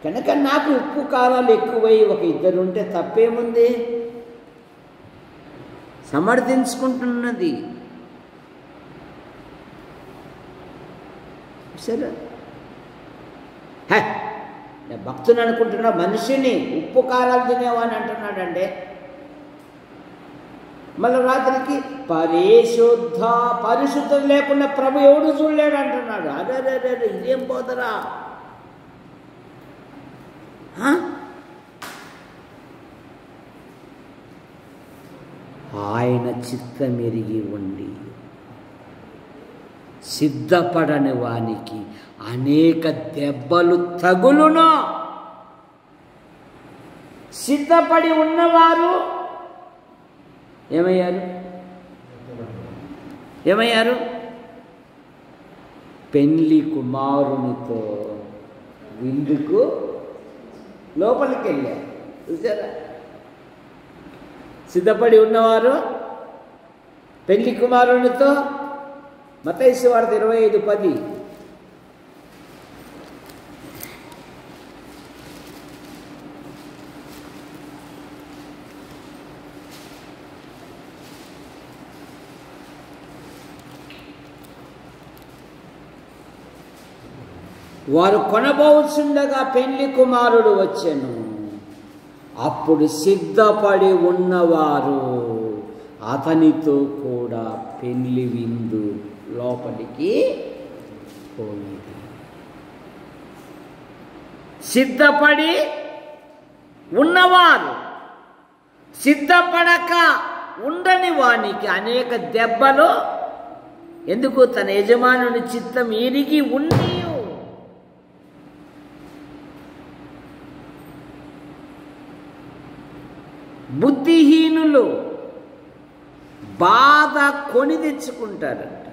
కనుక నాకు ఉప్పు కారాలు ఎక్కువై ఒక ఇద్దరు ఉంటే తప్పేముంది? సమర్థించుకుంటున్నది. సరే, నేను భక్తుని అనుకుంటున్నా, మనిషిని ఉప్పు కారాలు తినేవాని అంటున్నాడంటే, మళ్ళీ రాత్రికి పరిశుద్ధం లేకుండా ప్రభు ఎవడు చూడలేడు అంటున్నాడు. అదే ఇదేం పోదరా? ఆయన చిత్తమెరిగి ఉండి సిద్ధపడని వానికి అనేక దెబ్బలు తగులును. సిద్ధపడి ఉన్నవారు ఏమయ్యారు? పెళ్లి కుమారునితో విందుకు లోపలికి వెళ్ళారు. చూసారా? సిద్ధపడి ఉన్నవారు పెళ్లి కుమారునితో. మత్తయి సువార్త 25:10. వారు కొనబోచుండగా పెళ్లి కుమారుడు వచ్చెను. అప్పుడు సిద్ధపడి ఉన్నవారు అతనితో కూడా పెళ్లి విందు లోపలికి పోయింది. సిద్ధపడి ఉన్నవారు సిద్ధపడక ఉండని వానికి అనేక దెబ్బలు. ఎందుకు? తన యజమానుని చిత్తం ఎరిగి ఉండి బుద్ధిహీనులు బాధ కొని తెచ్చుకుంటారంట.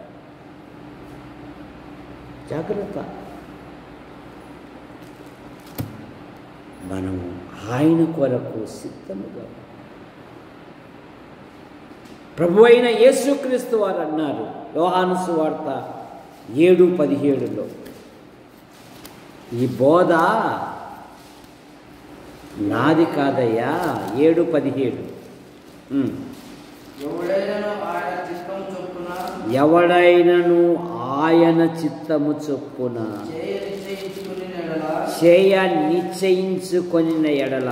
జాగ్రత్త. మనం ఆయన కొరకు సిద్ధముగా. ప్రభు అయిన యేసుక్రీస్తు వారు అన్నారు యోహాను సువార్త 7:17లో, ఈ బోధ నాది కాదయ్యా. 7:17. ఎవడైనను ఆయన చిత్తము చొప్పున చేయ నిశ్చయించుకొనిన ఎడల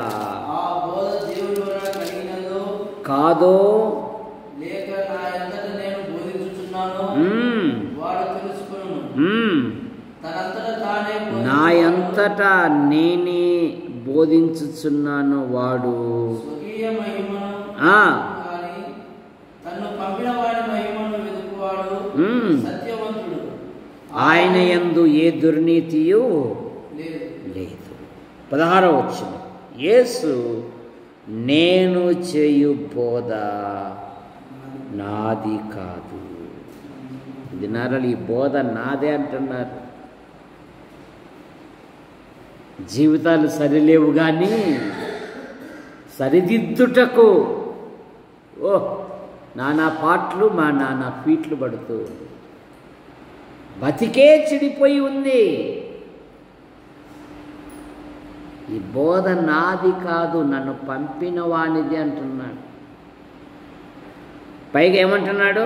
కాదో నా అంతటా నేనే బోధించుచున్నాను వాడు ఆయన యందు ఏ దుర్నీతియు లేదు. 16వ వచనం, యేసు నేను చేయు బోధ నాది కాదు. ఇది నరలు ఈ బోధ నాదే అంటున్నారు. జీవితాలు సరిలేవు కానీ సరిదిద్దుటకు నానా పాటలు మా నానా పీట్లు పడుతూ బతికే చెడిపోయి ఉంది. ఈ బోధ నాది కాదు, నన్ను పంపిన వానిది అంటున్నాడు. పైగా ఏమంటున్నాడు?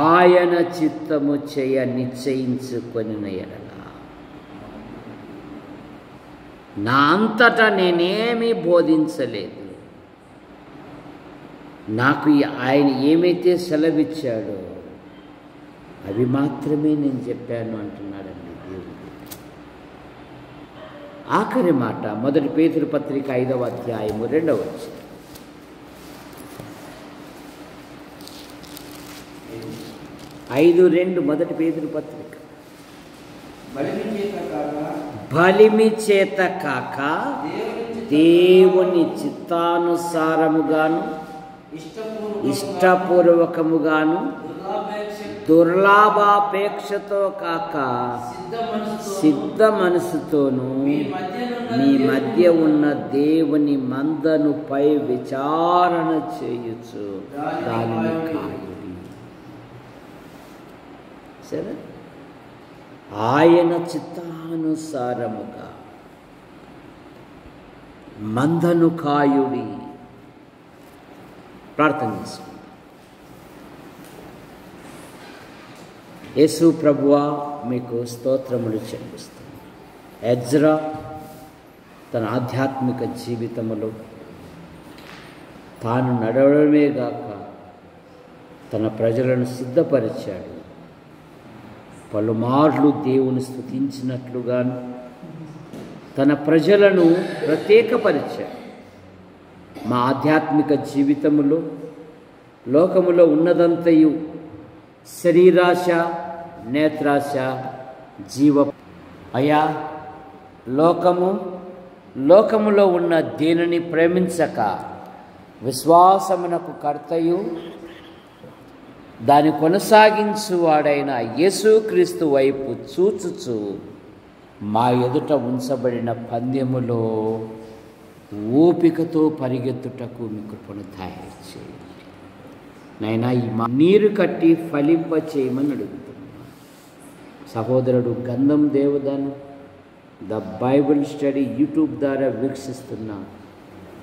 ఆయన చిత్తము చేయ నిశ్చయించుకొనిన ఎడల. నా అంతటా నేనేమీ బోధించలేదు. నాకు ఆయన ఏమైతే సెలవిచ్చాడో అవి మాత్రమే నేను చెప్పాను అంటున్నాడండి దేవుడు. ఆఖరి మాట 1 పేతురు పత్రిక 5వ అధ్యాయము 2వ వచనం. 5:2 1 పేతురు పత్రిక. బలిమి చేత కాక దేవుని చిత్తానుసారముగాను ఇష్టపూర్వకముగాను దుర్లాభాపేక్షతో కాక సిద్ధ మనసుతోనూ మీ మధ్య ఉన్న దేవుని మందనుపై విచారణ చేయుచు దానిని కాయుడి. సరే, ఆయన చిత్తానుసారముగా మందను కాయుడి. ప్రార్థన చేసుకుందాం. యేసు ప్రభువా, మీకు స్తోత్రములు చెల్లిస్తున్నాను. ఎజ్రా తన ఆధ్యాత్మిక జీవితంలో తాను నడవడమే గాక తన ప్రజలను సిద్ధపరిచాడు. పలుమార్లు దేవుని స్తుతించినట్లుగాను తన ప్రజలను ప్రత్యేకపరిచాడు. మా ఆధ్యాత్మిక జీవితములో లోకములో ఉన్నదంతయు శరీరాశ, నేత్రాశ, జీవ అయా లోకములో ఉన్న దేనిని ప్రేమించక విశ్వాసమునకు కర్తయు దాని కొనసాగించువాడైన యేసుక్రీస్తు వైపు చూచుచు మా ఎదుట ఉంచబడిన పందెములో ఓపికతో పరిగెత్తుటకు మీ కృపను తయారు చేయండి నైనా. ఈ నీరు కట్టి ఫలింప చేయమని అడుగుతున్నాను. సహోదరుడు గంధం దేవదాను ద బైబిల్ స్టడీ యూట్యూబ్ ద్వారా వీక్షిస్తున్న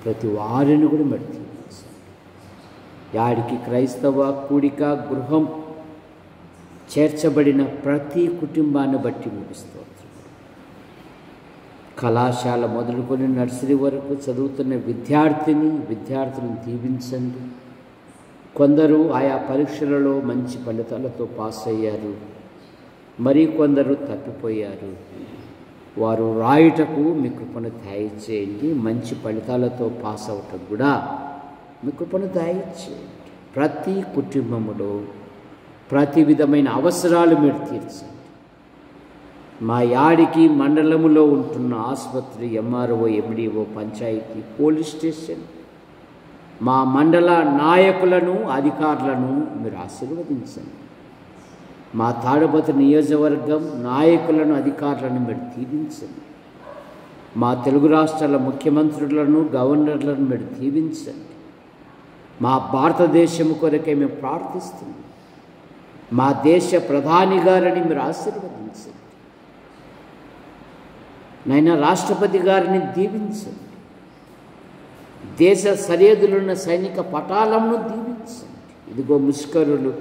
ప్రతి వారిని కూడా మట్టి యాడికి క్రైస్తవ కూడిక గృహం చేర్చబడిన ప్రతి కుటుంబాన్ని బట్టి ముగిస్తూ కళాశాల మొదలుకొని నర్సరీ వరకు చదువుతున్న విద్యార్థులను దీవించండి. కొందరు ఆయా పరీక్షలలో మంచి ఫలితాలతో పాస్ అయ్యారు, మరి కొందరు తప్పిపోయారు. వారు రాయుటకు మీ కృపను దయచేయండి. మంచి ఫలితాలతో పాస్ అవటం కూడా మీ కృపను దయచేయండి. ప్రతి కుటుంబములో ప్రతి విధమైన అవసరాలు మీరు తీర్చండి. మా యాడికి మండలములో ఉంటున్న ఆసుపత్రి, MRO, MDO, panchayat, police station, మా మండల నాయకులను, అధికారులను మీరు ఆశీర్వదించండి. మా తాడపత్రి నియోజకవర్గం నాయకులను, అధికారులను మీరు దీవించండి. మా తెలుగు రాష్ట్రాల ముఖ్యమంత్రులను, గవర్నర్లను మీరు దీవించండి. మా భారతదేశం కొరకే మేము ప్రార్థిస్తున్నాం. మా దేశ ప్రధాని గారిని మీరు ఆశీర్వదించండి. నైనా రాష్ట్రపతి గారిని దీవించండి. దేశ సరిహద్దులున్న సైనిక పటాలను దీవించండి. ఇదిగో ముష్కరులు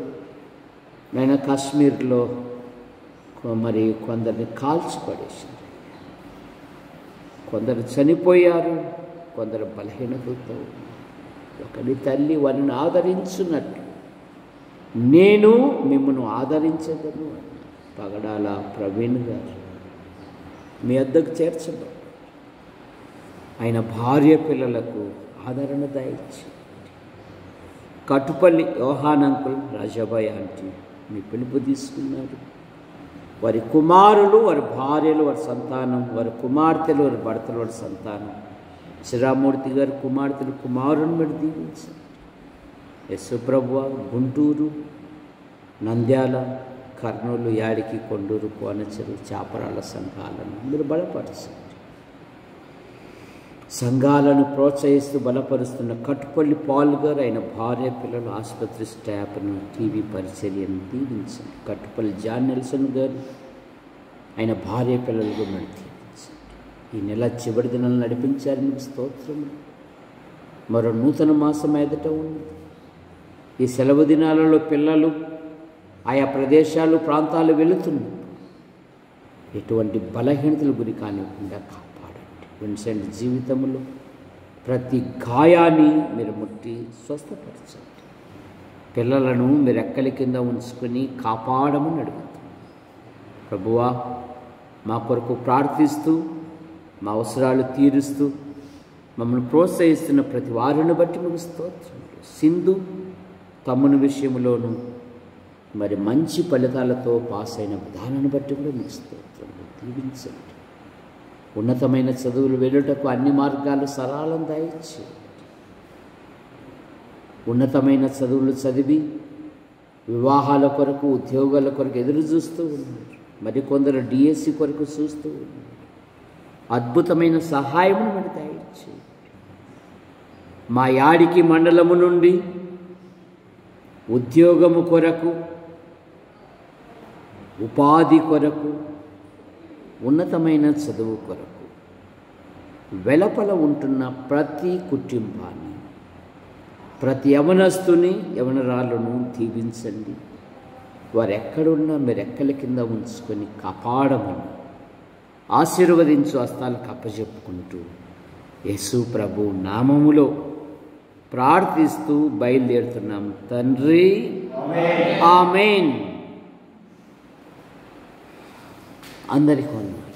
నైనా కాశ్మీర్లో మరి కొందరిని కాల్చిపడేసింది. కొందరు చనిపోయారు, కొందరు బలహీనతతో. ఒకరి తల్లి వారిని ఆదరించున్నట్టు నేను మిమ్మల్ని ఆదరించదను. పగడాల ప్రవీణ్ గారు మీ వద్దకు చేర్చబడ్డారు. ఆయన భార్య పిల్లలకు ఆదరణ దయచి. కటుపల్లి యోహాన్ అంకుల్, రాజాబాయ్ ఆంటీ మీ పిలుపు తీసుకున్నారు. వారి కుమారులు, వారి భార్యలు, వారి సంతానం, వారి కుమార్తెలు, వారి భర్తలు, వారి సంతానం, శ్రీరామూర్తి గారి కుమార్తెలు, కుమారుని మీరు దీవించండి. యశుప్రభు గుంటూరు, నంద్యాల, కర్నూలు, యాడికి, కొండూరు, కోనచెరు, చాపరాల సంఘాలను మీరు బలపరచండి. సంఘాలను ప్రోత్సహిస్తూ బలపరుస్తున్న కట్టుపల్లి పాల్ గారు, ఆయన భార్య పిల్లలు, ఆసుపత్రి స్టాఫ్ను, టీవీ పరిచర్యను దీవించండి. కట్టుపల్లి జాన్ నెల్సన్ గారు, ఆయన భార్య పిల్లలకు మీరు దీవించండి. ఈ నెల చివరి దినాలను నడిపించారు. మీకు స్తోత్రం. మరో నూతన మాసం ఎదుట ఉంది. ఈ సెలవు దినాలలో పిల్లలు ఆయా ప్రదేశాలు, ప్రాంతాలు వెళుతున్నారు. ఎటువంటి బలహీనతలు గురి కానివ్వకుండా కాపాడండి. విన్సెంట్ జీవితంలో ప్రతి గాయాన్ని మీరు ముట్టి స్వస్థపరచండి. పిల్లలను మీరు రెక్కల కింద ఉంచుకొని కాపాడమని అడుగుతాం. ప్రభువా, మా కొరకు ప్రార్థిస్తూ, మా అవసరాలు తీరుస్తూ, మమ్మల్ని ప్రోత్సహిస్తున్న ప్రతి వారిని బట్టి మీకు స్తోత్రం. సింధు తమ్ముని విషయంలోనూ మరి మంచి ఫలితాలతో పాస్ అయిన విధానాన్ని బట్టి కూడా మీకు స్తోత్రం. దీవించండి. ఉన్నతమైన చదువులు వెళ్ళుటకు అన్ని మార్గాలు సరళం దయచేయండి. ఉన్నతమైన చదువులు చదివి వివాహాల కొరకు, ఉద్యోగాల కొరకు ఎదురు చూస్తూ ఉన్నారు. మరికొందరు డిఎస్సి కొరకు చూస్తూ ఉన్నారు. అద్భుతమైన సహాయమును మనకు దయచేయండి. మా యాడికి మండలము నుండి ఉద్యోగము కొరకు, ఉపాధి కొరకు, ఉన్నతమైన చదువు కొరకు వెలపల ఉంటున్న ప్రతి కుటుంబాన్ని, ప్రతి యవనస్తుని, యవనరాలను దీవించండి. వారు ఎక్కడున్నా మీరు రెక్కల కింద ఉంచుకొని కాపాడమని ఆశీర్వదించు హస్తాలకు అప్పచెప్పుకుంటూ యేసు ప్రభు నామములో ప్రార్థిస్తూ బయలుదేరుతున్నాం తండ్రి. ఆమేన్. అందరికీ వందనాలు.